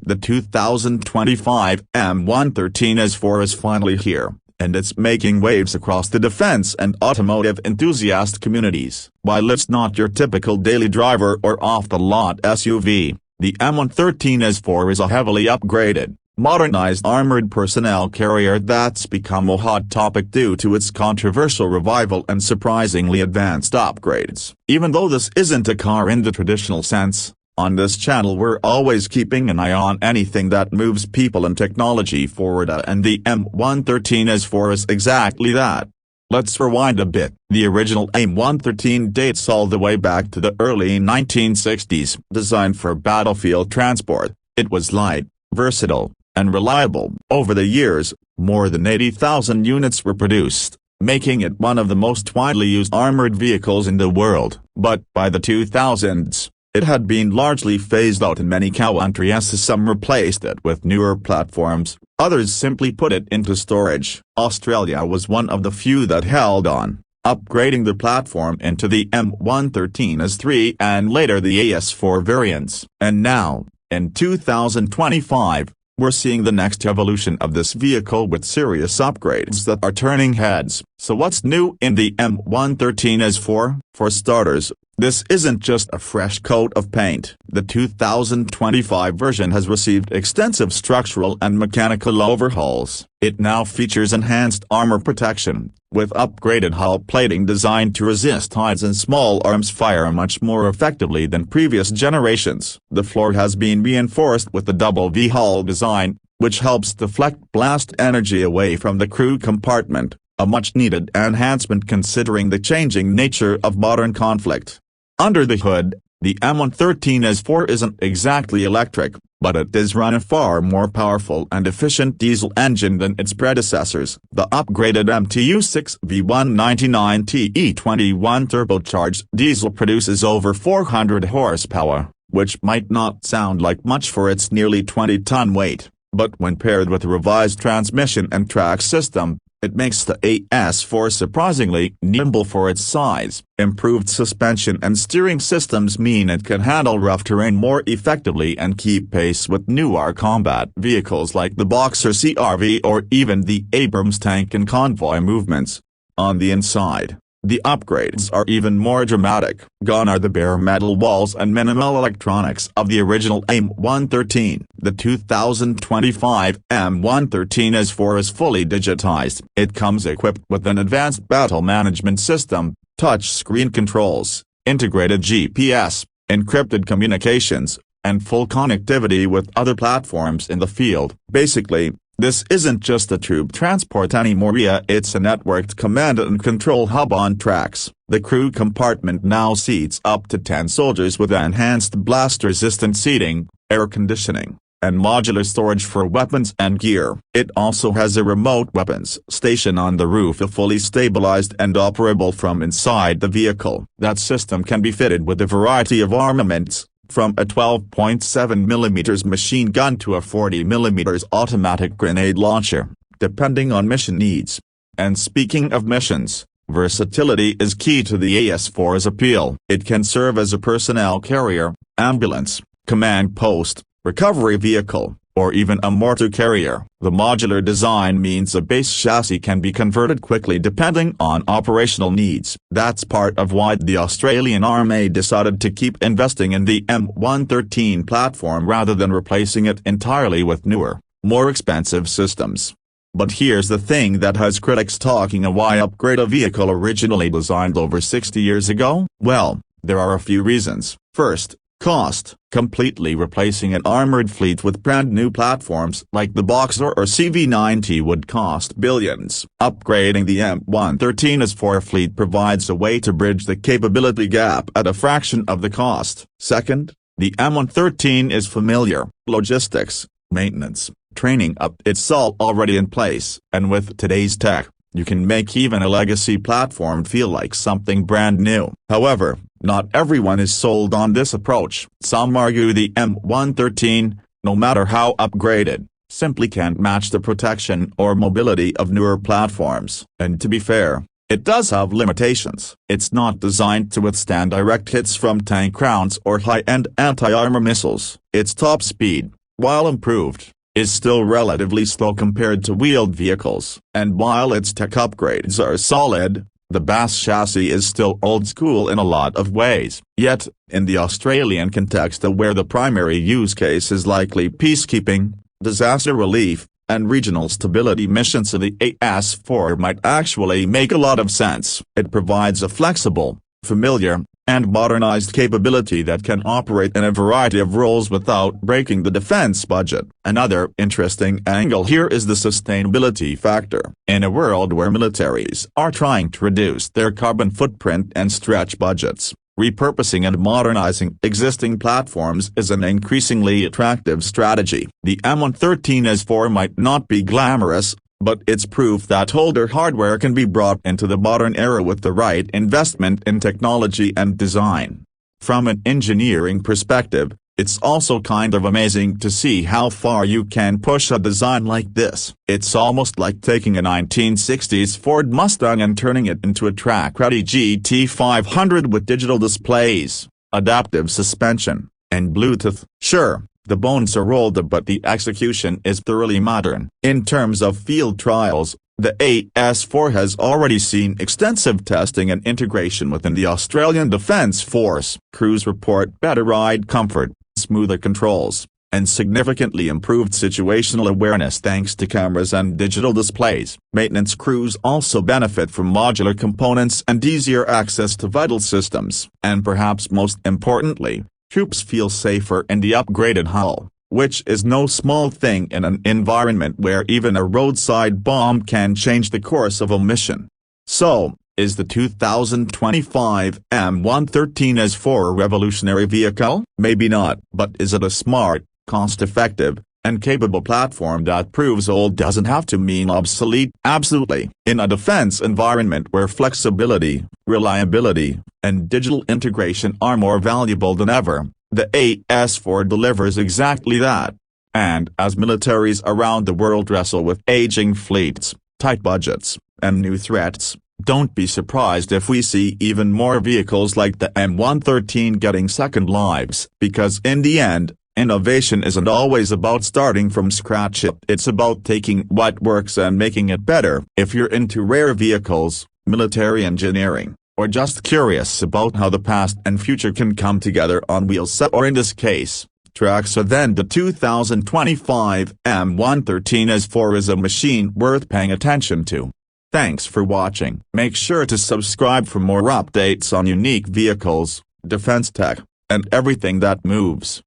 The 2025 M113AS4 is finally here, and it's making waves across the defense and automotive enthusiast communities. While it's not your typical daily driver or off-the-lot SUV, the M113AS4 is a heavily upgraded, modernized armored personnel carrier that's become a hot topic due to its controversial revival and surprisingly advanced upgrades. Even though this isn't a car in the traditional sense, on this channel we're always keeping an eye on anything that moves people and technology forward, and the M113AS4 is exactly that. Let's rewind a bit. The original M113 dates all the way back to the early 1960s. Designed for battlefield transport, it was light, versatile, and reliable. Over the years, more than 80,000 units were produced, making it one of the most widely used armored vehicles in the world. But by the 2000s, it had been largely phased out in many countries as some replaced it with newer platforms, others simply put it into storage. Australia was one of the few that held on, upgrading the platform into the M113AS3 and later the AS4 variants. And now, in 2025, we're seeing the next evolution of this vehicle with serious upgrades that are turning heads. So what's new in the M113AS4? For starters, this isn't just a fresh coat of paint. The 2025 version has received extensive structural and mechanical overhauls. It now features enhanced armor protection, with upgraded hull plating designed to resist hides and small arms fire much more effectively than previous generations. The floor has been reinforced with the double V-hull design, which helps deflect blast energy away from the crew compartment, a much-needed enhancement considering the changing nature of modern conflict. Under the hood, the M113AS4 isn't exactly electric, but it does run a far more powerful and efficient diesel engine than its predecessors. The upgraded MTU-6 V199TE21 turbocharged diesel produces over 400 horsepower, which might not sound like much for its nearly 20-ton weight, but when paired with a revised transmission and track system, it makes the AS4 surprisingly nimble for its size. Improved suspension and steering systems mean it can handle rough terrain more effectively and keep pace with newer combat vehicles like the Boxer CRV or even the Abrams tank in convoy movements. On the inside, the upgrades are even more dramatic. Gone are the bare metal walls and minimal electronics of the original M113. The 2025 M113AS4 is fully digitized. It comes equipped with an advanced battle management system, touch-screen controls, integrated GPS, encrypted communications, and full connectivity with other platforms in the field. Basically, this isn't just a troop transport anymore, it's a networked command and control hub on tracks. The crew compartment now seats up to 10 soldiers with enhanced blast-resistant seating, air conditioning, and modular storage for weapons and gear. It also has a remote weapons station on the roof, fully stabilized and operable from inside the vehicle. That system can be fitted with a variety of armaments, from a 12.7mm machine gun to a 40mm automatic grenade launcher, depending on mission needs. And speaking of missions, versatility is key to the AS4's appeal. It can serve as a personnel carrier, ambulance, command post, recovery vehicle, or even a mortar carrier. The modular design means a base chassis can be converted quickly depending on operational needs. That's part of why the Australian Army decided to keep investing in the M113 platform rather than replacing it entirely with newer, more expensive systems. But here's the thing that has critics talking: why upgrade a vehicle originally designed over 60 years ago? Well, there are a few reasons. First, cost. Completely replacing an armored fleet with brand new platforms like the Boxer or CV90 would cost billions. Upgrading the M113AS4 fleet provides a way to bridge the capability gap at a fraction of the cost. Second, the M113 is familiar. Logistics, maintenance, training it's all already in place. And with today's tech, you can make even a legacy platform feel like something brand new. However, not everyone is sold on this approach. Some argue the M113, no matter how upgraded, simply can't match the protection or mobility of newer platforms. And to be fair, it does have limitations. It's not designed to withstand direct hits from tank rounds or high-end anti-armor missiles. Its top speed, while improved, is still relatively slow compared to wheeled vehicles. And while its tech upgrades are solid, the BAS chassis is still old school in a lot of ways. Yet, in the Australian context where the primary use case is likely peacekeeping, disaster relief, and regional stability missions, the AS4 might actually make a lot of sense. It provides a flexible, familiar, and modernized capability that can operate in a variety of roles without breaking the defense budget. Another interesting angle here is the sustainability factor. In a world where militaries are trying to reduce their carbon footprint and stretch budgets, repurposing and modernizing existing platforms is an increasingly attractive strategy. The M113AS4 might not be glamorous, but it's proof that older hardware can be brought into the modern era with the right investment in technology and design. From an engineering perspective, it's also kind of amazing to see how far you can push a design like this. It's almost like taking a 1960s Ford Mustang and turning it into a track-ready GT500 with digital displays, adaptive suspension, and Bluetooth. Sure, the bones are old, but the execution is thoroughly modern. In terms of field trials, the AS4 has already seen extensive testing and integration within the Australian Defence Force. Crews report better ride comfort, smoother controls, and significantly improved situational awareness thanks to cameras and digital displays. Maintenance crews also benefit from modular components and easier access to vital systems. And perhaps most importantly, troops feel safer in the upgraded hull, which is no small thing in an environment where even a roadside bomb can change the course of a mission. So, is the 2025 M113AS4 a revolutionary vehicle? Maybe not. But is it a smart, cost-effective, and capable platform that proves old doesn't have to mean obsolete? Absolutely. In a defense environment where flexibility, reliability, and digital integration are more valuable than ever, the AS4 delivers exactly that. And as militaries around the world wrestle with aging fleets, tight budgets, and new threats, don't be surprised if we see even more vehicles like the M113 getting second lives. Because in the end, innovation isn't always about starting from scratch. It's about taking what works and making it better. If you're into rare vehicles, military engineering, or just curious about how the past and future can come together on wheels, or in this case, tracks, then the 2025 M113AS4 is a machine worth paying attention to. Thanks for watching. Make sure to subscribe for more updates on unique vehicles, defense tech, and everything that moves.